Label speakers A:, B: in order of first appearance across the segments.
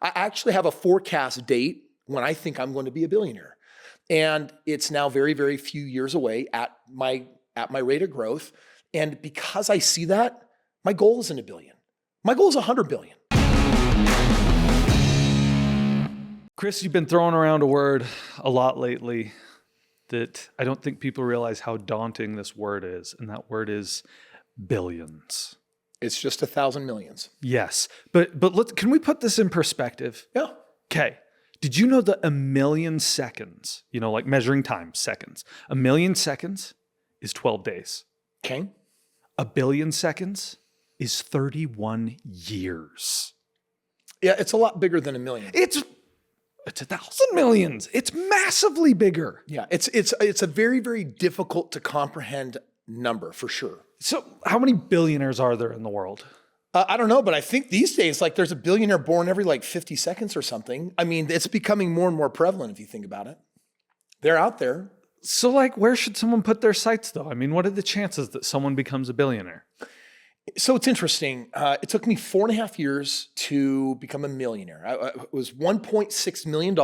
A: I actually have a forecast date when I think I'm going to be a billionaire. And it's now very, very few years away at my rate of growth. And because I see that, my goal isn't $1 billion. My goal is $100 billion.
B: Kris, you've been throwing around a word a lot lately that I don't think people realize how daunting this word is. And that word is billions.
A: It's just 1,000 millions.
B: Yes. But can we put this in perspective?
A: Yeah.
B: Okay. Did you know that 1 million seconds, like measuring time, seconds, 1 million seconds is 12 days.
A: Okay.
B: 1 billion seconds is 31 years.
A: Yeah, it's a lot bigger than 1 million.
B: It's 1,000 millions. It's massively bigger.
A: Yeah, it's a very, very difficult to comprehend number for sure.
B: So how many billionaires are there in the world?
A: I don't know, but I think these days, there's a billionaire born every 50 seconds or something. I mean, it's becoming more and more prevalent if you think about it. They're out there.
B: So where should someone put their sights though? I mean, what are the chances that someone becomes a billionaire?
A: So it's interesting. It took me 4.5 years to become a millionaire. It was $1.6 million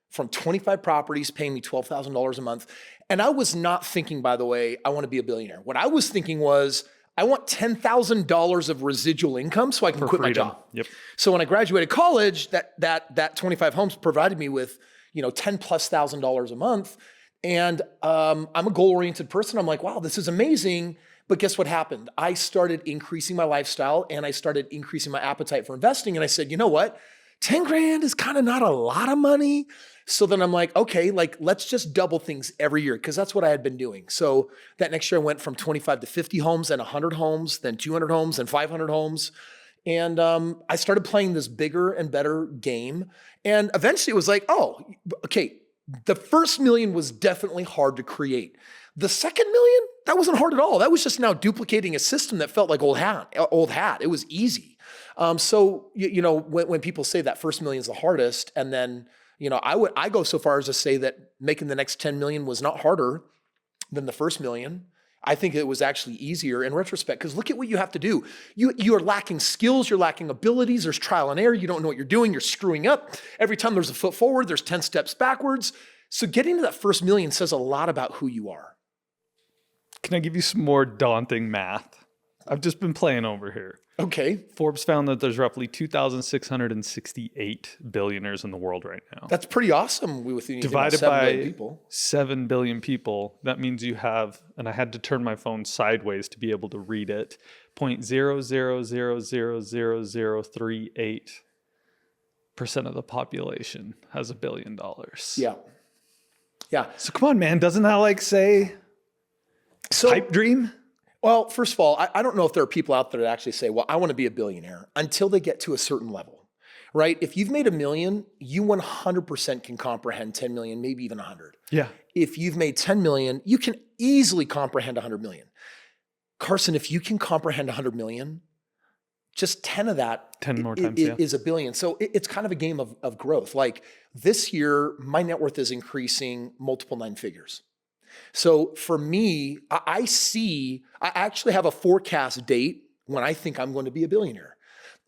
A: from 25 properties paying me $12,000 a month. And I was not thinking, by the way, I want to be a billionaire. What I was thinking was, I want $10,000 of residual income so I can quit my job.
B: Yep.
A: So when I graduated college, that 25 homes provided me with, $10,000+ a month. And I'm a goal-oriented person. I'm like, wow, this is amazing. But guess what happened? I started increasing my lifestyle and I started increasing my appetite for investing. And I said, you know what? 10 grand is kind of not a lot of money. So then I'm like, okay, let's just double things every year because that's what I had been doing. So that next year I went from 25 to 50 homes, then 100 homes, then 200 homes, then 500 homes. And I started playing this bigger and better game. And eventually it was like, oh, okay, the first million was definitely hard to create. The second million, that wasn't hard at all. That was just now duplicating a system that felt like old hat. It was easy. So when people say that first million is the hardest, and then I go so far as to say that making the next 10 million was not harder than the first million. I think it was actually easier in retrospect because look at what you have to do. You are lacking skills, you're lacking abilities, there's trial and error, you don't know what you're doing, you're screwing up. Every time there's a foot forward, there's 10 steps backwards. So getting to that first million says a lot about who you are.
B: Can I give you some more daunting math? I've just been playing over here.
A: Okay.
B: Forbes found that there's roughly 2,668 billionaires in the world right now.
A: That's pretty awesome.
B: Divided by 7 billion people, that means you have, and I had to turn my phone sideways to be able to read it, 0.00000038% of the population has $1 billion.
A: Yeah. Yeah.
B: So come on, man. Doesn't that say pipe dream?
A: Well, first of all, I don't know if there are people out there that actually say, well, I want to be a billionaire until they get to a certain level, right? If you've made $1 million, you 100% can comprehend 10 million, maybe even 100.
B: Yeah.
A: If you've made 10 million, you can easily comprehend 100 million. Carson, if you can comprehend 100 million, just 10 of that
B: 10 more times,
A: is $1 billion. So it's kind of a game of growth. This year, my net worth is increasing multiple 9 figures. So for me, I actually have a forecast date when I think I'm going to be a billionaire.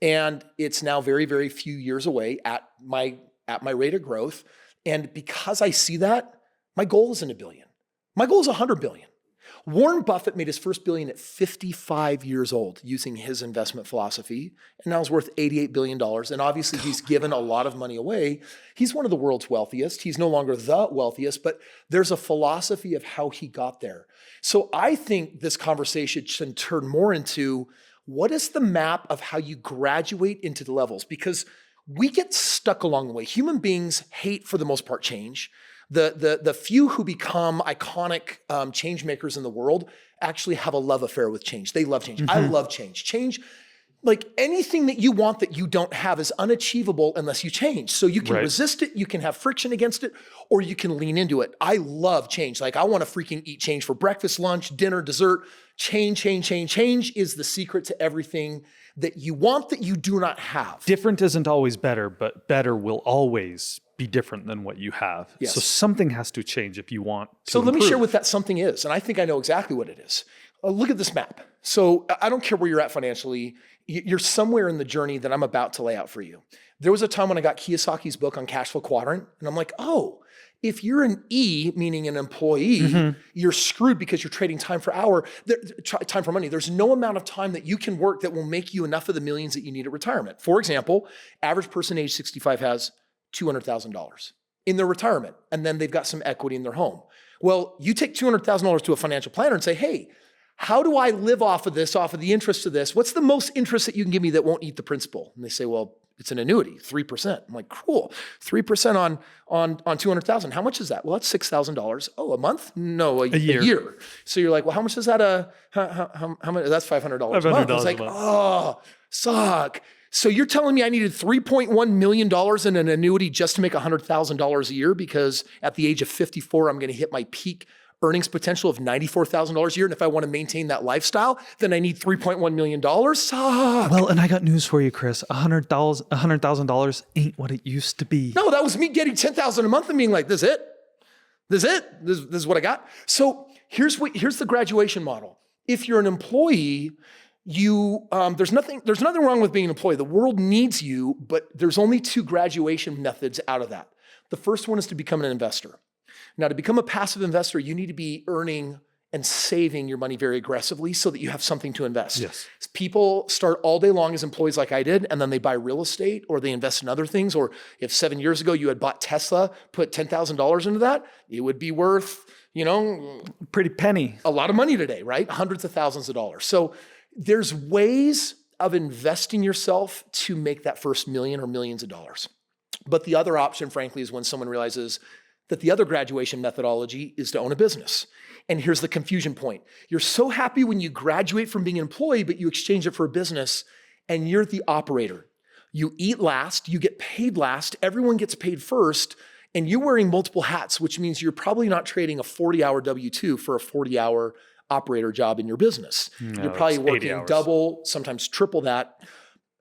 A: And it's now very, very few years away at my rate of growth. And because I see that, my goal isn't $1 billion. My goal is $100 billion. Warren Buffett made his first billion at 55 years old using his investment philosophy, and now is worth $88 billion. And obviously he's given a lot of money away. He's one of the world's wealthiest. He's no longer the wealthiest, but there's a philosophy of how he got there. So I think this conversation should turn more into what is the map of how you graduate into the levels? Because we get stuck along the way. Human beings hate, for the most part, change. The few who become iconic change makers in the world actually have a love affair with change. They love change. Mm-hmm. I love change. Change, anything that you want that you don't have is unachievable unless you change. So you can resist it, you can have friction against it, or you can lean into it. I love change. I want to freaking eat change for breakfast, lunch, dinner, dessert. Change is the secret to everything that you want that you do not have.
B: Different isn't always better, but better will always be different than what you have.
A: Yes.
B: So something has to change if you want to
A: So let
B: improve.
A: me share what that something is. And I think I know exactly what it is. Look at this map. So I don't care where you're at financially. You're somewhere in the journey that I'm about to lay out for you. There was a time when I got Kiyosaki's book on cash flow quadrant, and I'm like, oh, if you're an E, meaning an employee, you're screwed because you're trading time for time for money. There's no amount of time that you can work that will make you enough of the millions that you need at retirement. For example, average person age 65 has $200,000 in their retirement, and then they've got some equity in their home. Well, you take $200,000 to a financial planner and say, hey, how do I live off of this, off of the interest of this? What's the most interest that you can give me that won't eat the principal? And they say, well, it's an annuity, 3%. I'm like, cool, 3% on 200,000. How much is that? Well, that's $6,000. Oh, a month? No, a year. So you're like, well, how much is that? How much? That's $500 a month. I was like, oh, suck. So you're telling me I needed $3.1 million in an annuity just to make $100,000 a year because at the age of 54, I'm going to hit my peak earnings potential of $94,000 a year. And if I want to maintain that lifestyle, then I need $3.1 million. Suck.
B: Well, and I got news for you, Kris. $100,000 ain't what it used to be.
A: No, that was me getting $10,000 a month and being like, this is it. This is what I got. So here's the graduation model. If you're an employee, there's nothing wrong with being an employee. The world needs you, but there's only two graduation methods out of that. The first one is to become an investor. Now, to become a passive investor, you need to be earning and saving your money very aggressively so that you have something to invest.
B: Yes.
A: People start all day long as employees like I did, and then they buy real estate or they invest in other things. Or if 7 years ago you had bought Tesla, put $10,000 into that, it would be worth,
B: pretty penny.
A: A lot of money today, right? Hundreds of thousands of dollars. So there's ways of investing yourself to make that first million or millions of dollars. But the other option, frankly, is when someone realizes that the other graduation methodology is to own a business. And here's the confusion point. You're so happy when you graduate from being an employee, but you exchange it for a business, and you're the operator. You eat last, you get paid last, everyone gets paid first, and you're wearing multiple hats, which means you're probably not trading a 40-hour W-2 for a 40-hour operator job in your business.
B: No,
A: you're probably working double, sometimes triple that,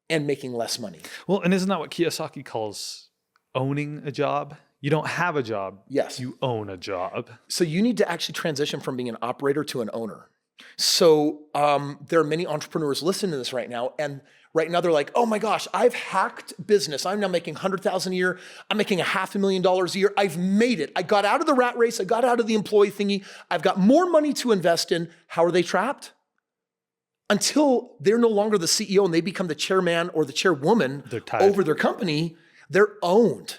A: and making less money.
B: Well, and isn't that what Kiyosaki calls owning a job? You don't have a job.
A: Yes.
B: You own a job.
A: So you need to actually transition from being an operator to an owner. So there are many entrepreneurs listening to this right now, and right now they're like, oh my gosh, I've hacked business. I'm now making $100,000 a year. I'm making $500,000 a year. I've made it. I got out of the rat race. I got out of the employee thingy. I've got more money to invest in. How are they trapped? Until they're no longer the CEO and they become the chairman or the chairwoman over their company, they're owned.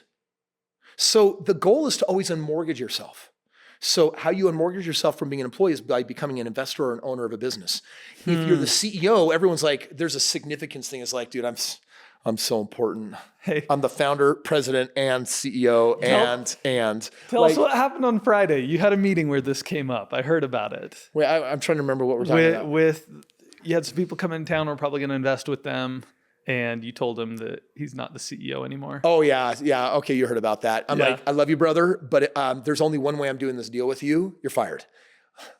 A: So the goal is to always unmortgage yourself. So how you unmortgage yourself from being an employee is by becoming an investor or an owner of a business. If you're the CEO, everyone's like, there's a significance thing. It's like, dude, I'm so important.
B: Hey,
A: I'm the founder, president, and CEO, and
B: tell us what happened on Friday. You had a meeting where this came up. I heard about it.
A: Wait, I'm trying to remember what we're talking about.
B: You had some people come in town. We're probably going to invest with them. And you told him that he's not the CEO anymore.
A: Oh, yeah. Yeah. Okay. You heard about that. I'm like, I love you, brother, but there's only one way I'm doing this deal with you. You're fired.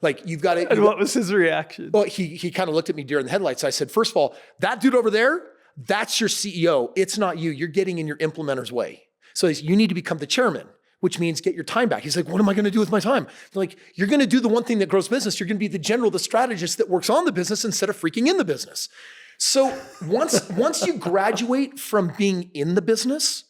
A: Like, you've got to.
B: And what was his reaction?
A: Well, he kind of looked at me deer in the headlights. I said, first of all, that dude over there, that's your CEO. It's not you. You're getting in your implementer's way. So you need to become the chairman, which means get your time back. He's like, what am I going to do with my time? I'm like, you're going to do the one thing that grows business. You're going to be the general, the strategist that works on the business instead of freaking in the business. So once you graduate from being in the business,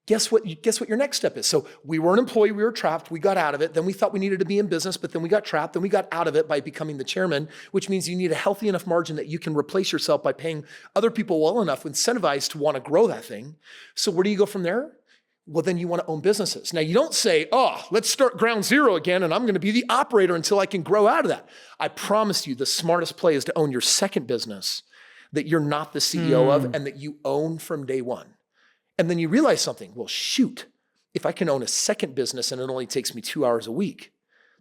A: guess what your next step is? So we were an employee, we were trapped, we got out of it. Then we thought we needed to be in business, but then we got trapped. Then we got out of it by becoming the chairman, which means you need a healthy enough margin that you can replace yourself by paying other people well enough, incentivized to want to grow that thing. So where do you go from there? Well, then you want to own businesses. Now, you don't say, oh, let's start ground zero again, and I'm going to be the operator until I can grow out of that. I promise you, the smartest play is to own your second business that you're not the CEO of and that you own from day one. And then you realize something. Well, shoot, if I can own a second business and it only takes me 2 hours a week,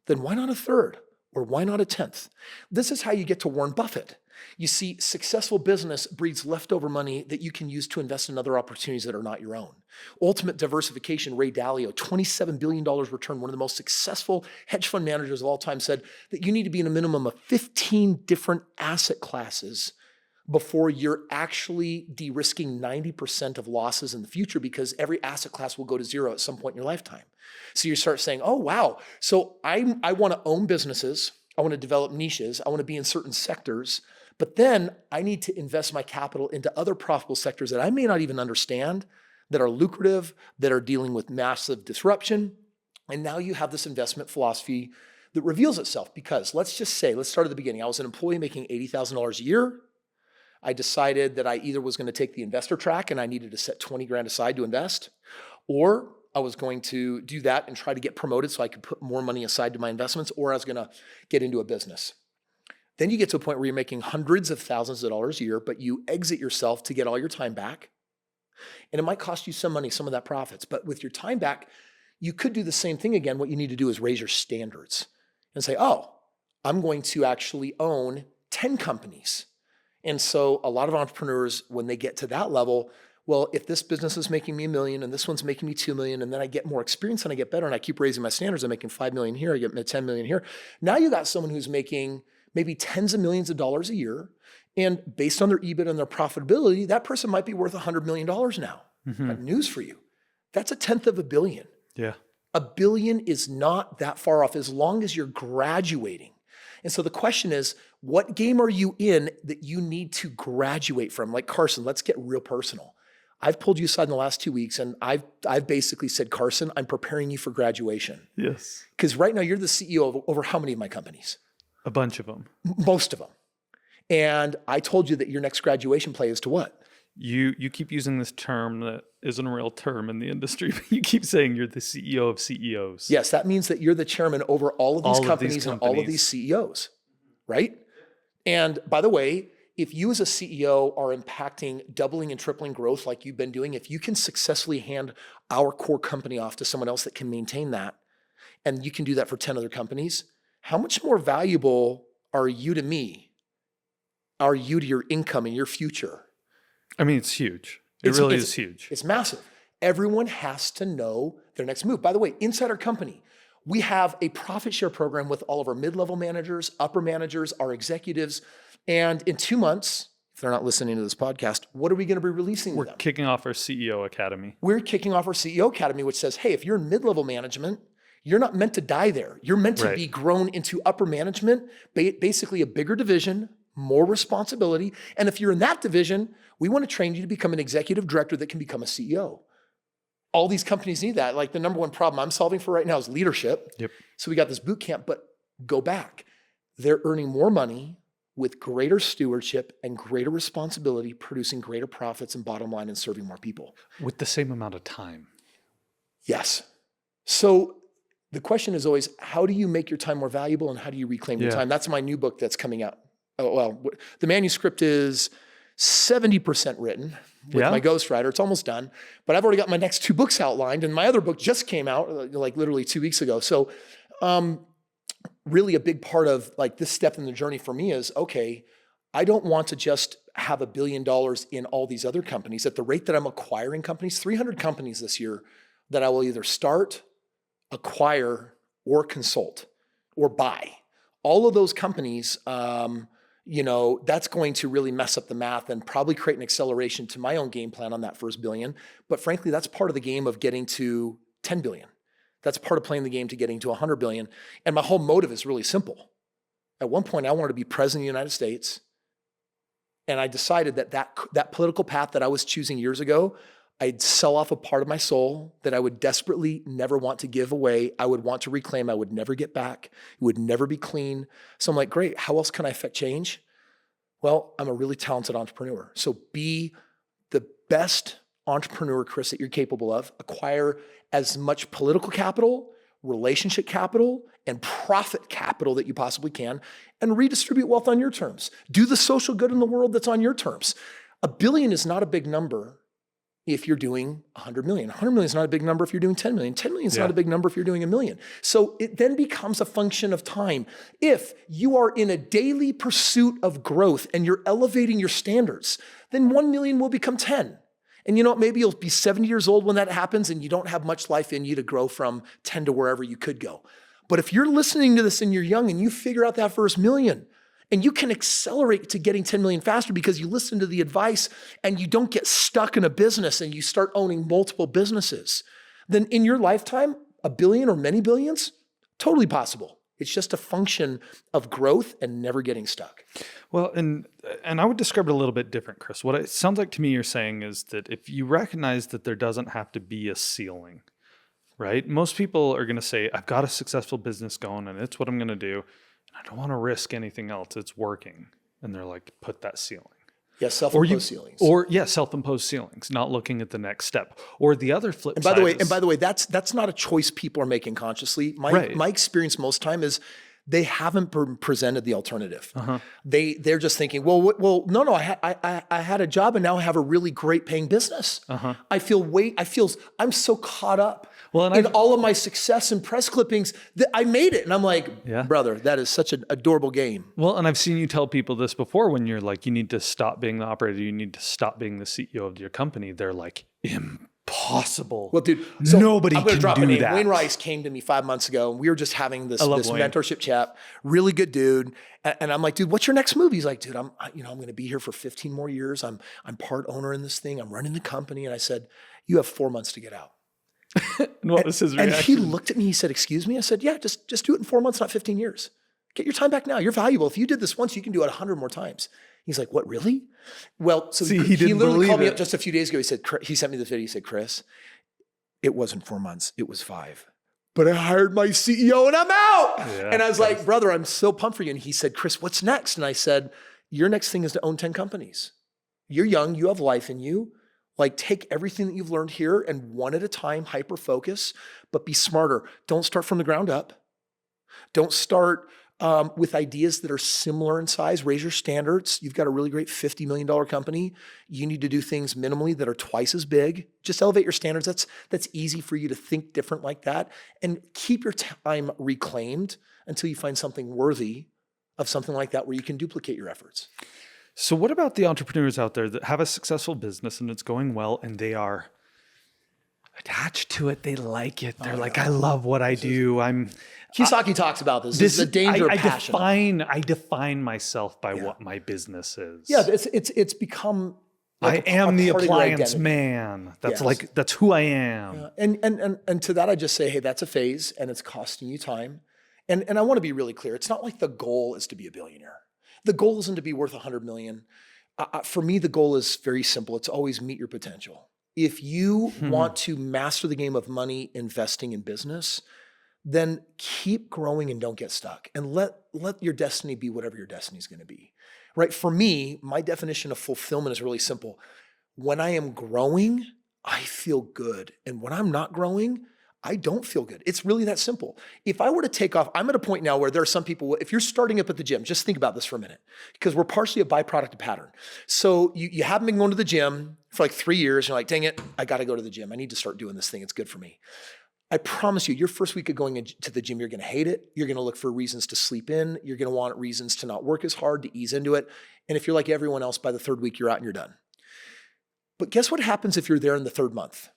A: then why not a third? Or why not a 10th? This is how you get to Warren Buffett. You see, successful business breeds leftover money that you can use to invest in other opportunities that are not your own. Ultimate diversification, Ray Dalio, $27 billion return, one of the most successful hedge fund managers of all time, said that you need to be in a minimum of 15 different asset classes before you're actually de-risking 90% of losses in the future, because every asset class will go to zero at some point in your lifetime. So you start saying, oh, wow. So I want to own businesses. I want to develop niches. I want to be in certain sectors. But then I need to invest my capital into other profitable sectors that I may not even understand, that are lucrative, that are dealing with massive disruption. And now you have this investment philosophy that reveals itself because let's start at the beginning. I was an employee making $80,000 a year. I decided that I either was going to take the investor track and I needed to set 20 grand aside to invest, or I was going to do that and try to get promoted so I could put more money aside to my investments, or I was going to get into a business. Then you get to a point where you're making hundreds of thousands of dollars a year, but you exit yourself to get all your time back. And it might cost you some money, some of that profits, but with your time back, you could do the same thing again. What you need to do is raise your standards and say, oh, I'm going to actually own 10 companies. And so a lot of entrepreneurs, when they get to that level, well, if this business is making me $1 million and this one's making me $2 million, and then I get more experience and I get better and I keep raising my standards, I'm making $5 million here, I get $10 million here. Now you got someone who's making maybe tens of millions of dollars a year. And based on their EBIT and their profitability, that person might be worth $100 million now.
B: Mm-hmm.
A: But news for you, that's 1/10 of $1 billion.
B: Yeah.
A: $1 billion is not that far off as long as you're graduating. And so the question is, what game are you in that you need to graduate from? Like Carson, let's get real personal. I've pulled you aside in the last 2 weeks and I've basically said, Carson, I'm preparing you for graduation.
B: Yes.
A: Because right now you're the CEO of over how many of my companies?
B: A bunch of them.
A: Most of them. And I told you that your next graduation play is to what?
B: You keep using this term that isn't a real term in the industry, but you keep saying you're the CEO of CEOs.
A: Yes, that means that you're the chairman over all of these companies and all of these CEOs, right? And by the way, if you as a CEO are impacting doubling and tripling growth like you've been doing, if you can successfully hand our core company off to someone else that can maintain that, and you can do that for 10 other companies, how much more valuable are you to me? Are you to your income and your future?
B: I mean, it's huge. It really is huge.
A: It's massive. Everyone has to know their next move. By the way, inside our company, we have a profit share program with all of our mid-level managers, upper managers, our executives. And in 2 months, if they're not listening to this podcast, what are we going to be releasing to them?
B: We're kicking off our CEO Academy.
A: We're kicking off our CEO Academy, which says, hey, if you're in mid-level management, you're not meant to die there. You're meant to be grown into upper management, basically a bigger division, more responsibility. And if you're in that division, we want to train you to become an executive director that can become a CEO. All these companies need that. Like the number one problem I'm solving for right now is leadership.
B: Yep.
A: So we got this boot camp, but go back. They're earning more money with greater stewardship and greater responsibility, producing greater profits and bottom line and serving more people.
B: With the same amount of time.
A: Yes. So the question is always, how do you make your time more valuable and how do you reclaim your time? That's my new book that's coming out. Oh, well, the manuscript is 70% written with my ghostwriter. It's almost done, but I've already got my next 2 books outlined and my other book just came out like literally 2 weeks ago. So really a big part of like this step in the journey for me is, okay, I don't want to just have $1 billion in all these other companies. At the rate that I'm acquiring companies, 300 companies this year that I will either start, acquire, or consult, or buy. All of those companies, that's going to really mess up the math and probably create an acceleration to my own game plan on that first billion. But frankly, that's part of the game of getting to 10 billion. That's part of playing the game to getting to 100 billion. And my whole motive is really simple. At one point, I wanted to be president of the United States. And I decided that political path that I was choosing years ago, I'd sell off a part of my soul that I would desperately never want to give away. I would want to reclaim. I would never get back. It would never be clean. So I'm like, great, how else can I affect change? Well, I'm a really talented entrepreneur. So be the best entrepreneur, Kris, that you're capable of. Acquire as much political capital, relationship capital, and profit capital that you possibly can, and redistribute wealth on your terms. Do the social good in the world that's on your terms. $1 billion is not a big number if you're doing 100 million. 100 million is not a big number if you're doing 10 million. 10 million is not a big number if you're doing 1 million. So it then becomes a function of time. If you are in a daily pursuit of growth and you're elevating your standards, then 1 million will become 10. And you know what, maybe you'll be 70 years old when that happens and you don't have much life in you to grow from 10 to wherever you could go. But if you're listening to this and you're young and you figure out that first million, and you can accelerate to getting 10 million faster because you listen to the advice and you don't get stuck in a business and you start owning multiple businesses, then in your lifetime, 1 billion or many billions, totally possible. It's just a function of growth and never getting stuck.
B: Well, and I would describe it a little bit different, Kris. What it sounds like to me you're saying is that if you recognize that there doesn't have to be a ceiling, right? Most people are going to say, I've got a successful business going and it's what I'm going to do. And I don't want to risk anything else. It's working. And they're like, put that ceiling.
A: Yeah, self-imposed ceilings.
B: Self-imposed ceilings, not looking at the next step. Or the other flip
A: And
B: side.
A: by the way, that's not a choice people are making consciously. My experience most time is they haven't presented the alternative. They're just thinking, no, I had a job and now I have a really great paying business. I'm so caught up in all of my success and press clippings that I made it. And I'm like, brother, that is such an adorable game.
B: Well, and I've seen you tell people this before when you're like, you need to stop being the operator. You need to stop being the CEO of your company. They're like, impossible.
A: Well, dude, so
B: nobody
A: I'm gonna
B: can
A: drop
B: do
A: a name.
B: that.
A: Wayne Rice came to me 5 months ago and we were just having this
B: Wayne.
A: mentorship chat. Really good dude. And I'm like, dude, what's your next move? He's like, dude, I'm going to be here for 15 more years. I'm part owner in this thing. I'm running the company. And I said, you have 4 months to get out.
B: And what was his reaction?
A: And he looked at me, he said, excuse me? I said, yeah, just do it in 4 months, not 15 years. Get your time back now. You're valuable. If you did this once, you can do it 100 more times. He's like, what, really? Well, so he literally called me up just a few days ago. He sent me this video. He said, Kris, it wasn't 4 months, it was 5. But I hired my CEO and I'm out. Yeah, and I was like, brother, I'm so pumped for you. And he said, Kris, what's next? And I said, your next thing is to own 10 companies. You're young, you have life in you. Like take everything that you've learned here and one at a time, hyper focus, but be smarter. Don't start from the ground up. Don't start with ideas that are similar in size. Raise your standards. You've got a really great $50 million company. You need to do things minimally that are twice as big. Just elevate your standards. That's easy for you to think different like that. And keep your time reclaimed until you find something worthy of something like that where you can duplicate your efforts.
B: So what about the entrepreneurs out there that have a successful business and it's going well and they are attached to it? They like it. They're like, I love what I do.
A: Kiyosaki talks about this. This is the danger of passion.
B: I define myself by what my business is.
A: Yeah, it's become.
B: Like I am the appliance man. That's who I am.
A: Yeah. And to that, I just say, hey, that's a phase, and it's costing you time. And I want to be really clear. It's not like the goal is to be a billionaire. The goal isn't to be worth 100 million. For me, the goal is very simple. It's always meet your potential. If you want to master the game of money, investing in business, then keep growing and don't get stuck. And let your destiny be whatever your destiny is going to be. Right? For me, my definition of fulfillment is really simple. When I am growing, I feel good. And when I'm not growing, I don't feel good. It's really that simple. If I were to take off, I'm at a point now where there are some people, if you're starting up at the gym, just think about this for a minute, because we're partially a byproduct of pattern. So you haven't been going to the gym for like 3 years. You're like, dang it, I got to go to the gym. I need to start doing this thing. It's good for me. I promise you, your first week of going to the gym, you're going to hate it. You're going to look for reasons to sleep in. You're going to want reasons to not work as hard, to ease into it. And if you're like everyone else, by the third week, you're out and you're done. But guess what happens if you're there in the third month?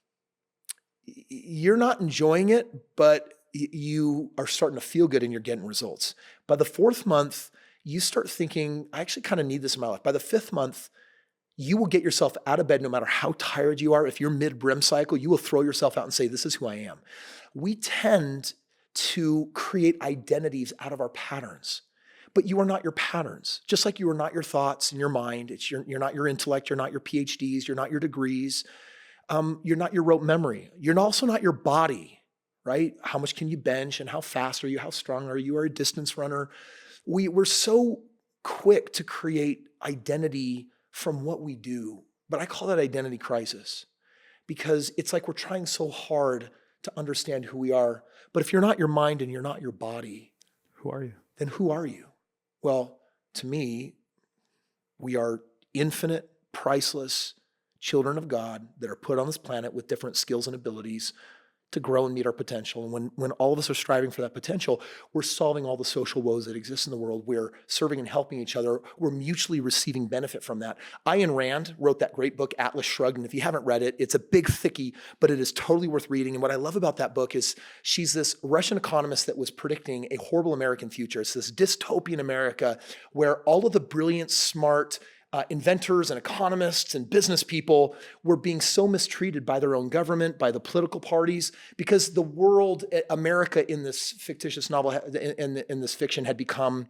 A: You're not enjoying it, but you are starting to feel good and you're getting results. By the fourth month, you start thinking, I actually kind of need this in my life. By the fifth month, you will get yourself out of bed no matter how tired you are. If you're mid-brim cycle, you will throw yourself out and say, this is who I am. We tend to create identities out of our patterns, but you are not your patterns. Just like you are not your thoughts and your mind. You're not your intellect. You're not your PhDs. You're not your degrees. You're not your rote memory. You're also not your body, right? How much can you bench and how fast are you? How strong are you? Are a distance runner? We're so quick to create identity from what we do, but I call that identity crisis because it's like we're trying so hard to understand who we are. But if you're not your mind and you're not your body,
B: who are you?
A: Then who are you? Well, to me, we are infinite, priceless children of God that are put on this planet with different skills and abilities to grow and meet our potential. And when all of us are striving for that potential, we're solving all the social woes that exist in the world. We're serving and helping each other. We're mutually receiving benefit from that. Ayn Rand wrote that great book, Atlas Shrugged. And if you haven't read it, it's a big thickie, but it is totally worth reading. And what I love about that book is she's this Russian economist that was predicting a horrible American future. It's this dystopian America where all of the brilliant, smart, inventors and economists and business people were being so mistreated by their own government, by the political parties, because the world, America in this fictitious novel, in this fiction had become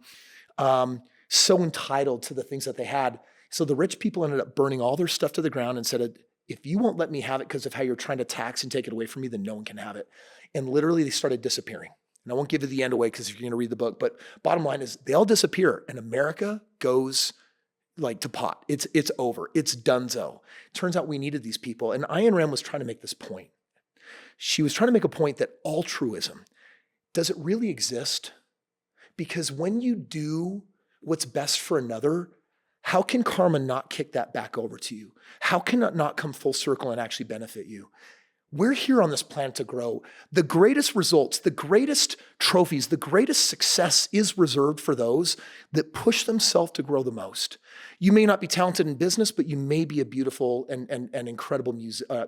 A: so entitled to the things that they had. So the rich people ended up burning all their stuff to the ground and said, if you won't let me have it because of how you're trying to tax and take it away from me, then no one can have it. And literally they started disappearing. And I won't give you the end away because if you're going to read the book, but bottom line is they all disappear and America goes like to pot. It's over. It's donezo. Turns out we needed these people. And Ayn Rand was trying to make this point. She was trying to make a point that altruism, does it really exist? Because when you do what's best for another, how can karma not kick that back over to you? How can it not come full circle and actually benefit you? We're here on this planet to grow. The greatest results, the greatest trophies, the greatest success is reserved for those that push themselves to grow the most. You may not be talented in business, but you may be a beautiful and incredible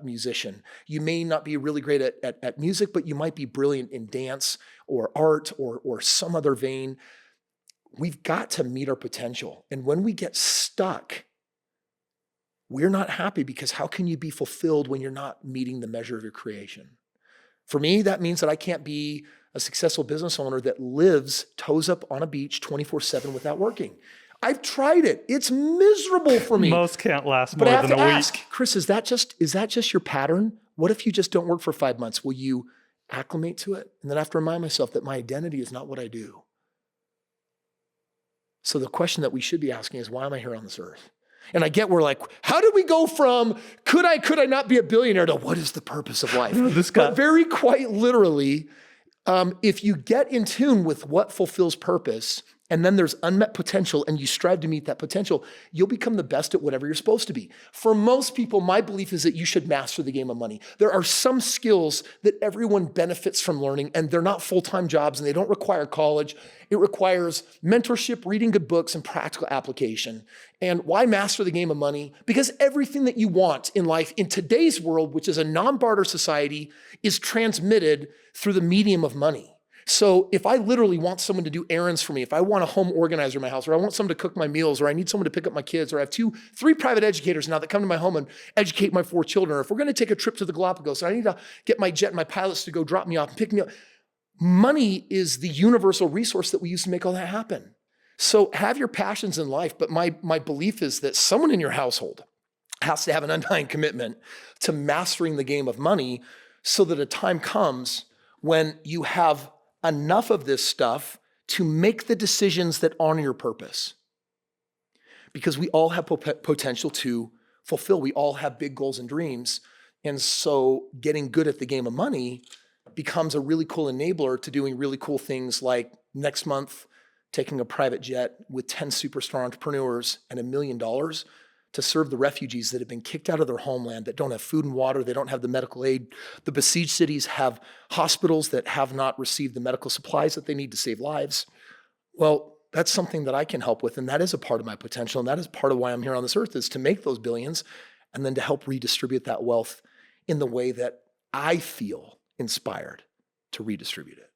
A: musician. You may not be really great at music, but you might be brilliant in dance or art or some other vein. We've got to meet our potential. And when we get stuck, we're not happy because how can you be fulfilled when you're not meeting the measure of your creation? For me, that means that I can't be a successful business owner that lives toes up on a beach 24/7 without working. I've tried it. It's miserable for me.
B: Most can't last
A: But
B: more
A: I have
B: than
A: to
B: a
A: ask,
B: week.
A: Kris, is that just your pattern? What if you just don't work for 5 months? Will you acclimate to it? And then I have to remind myself that my identity is not what I do. So the question that we should be asking is, why am I here on this earth? And I get we're like, how did we go from could I not be a billionaire to what is the purpose of life? But very quite literally, if you get in tune with what fulfills purpose, and then there's unmet potential and you strive to meet that potential, you'll become the best at whatever you're supposed to be. For most people, my belief is that you should master the game of money. There are some skills that everyone benefits from learning, and they're not full-time jobs and they don't require college. It requires mentorship, reading good books, and practical application. And why master the game of money? Because everything that you want in life in today's world, which is a non-barter society, is transmitted through the medium of money. So if I literally want someone to do errands for me, if I want a home organizer in my house, or I want someone to cook my meals, or I need someone to pick up my kids, or I have 3 private educators now that come to my home and educate my 4 children, or if we're going to take a trip to the Galapagos, and I need to get my jet and my pilots to go drop me off and pick me up, money is the universal resource that we use to make all that happen. So have your passions in life, but my belief is that someone in your household has to have an undying commitment to mastering the game of money so that a time comes when you have enough of this stuff to make the decisions that honor your purpose. Because we all have potential to fulfill. We all have big goals and dreams. And so getting good at the game of money becomes a really cool enabler to doing really cool things like next month, taking a private jet with 10 superstar entrepreneurs and $1 million to serve the refugees that have been kicked out of their homeland, that don't have food and water, they don't have the medical aid. The besieged cities have hospitals that have not received the medical supplies that they need to save lives. Well, that's something that I can help with, and that is a part of my potential, and that is part of why I'm here on this earth, is to make those billions and then to help redistribute that wealth in the way that I feel inspired to redistribute it.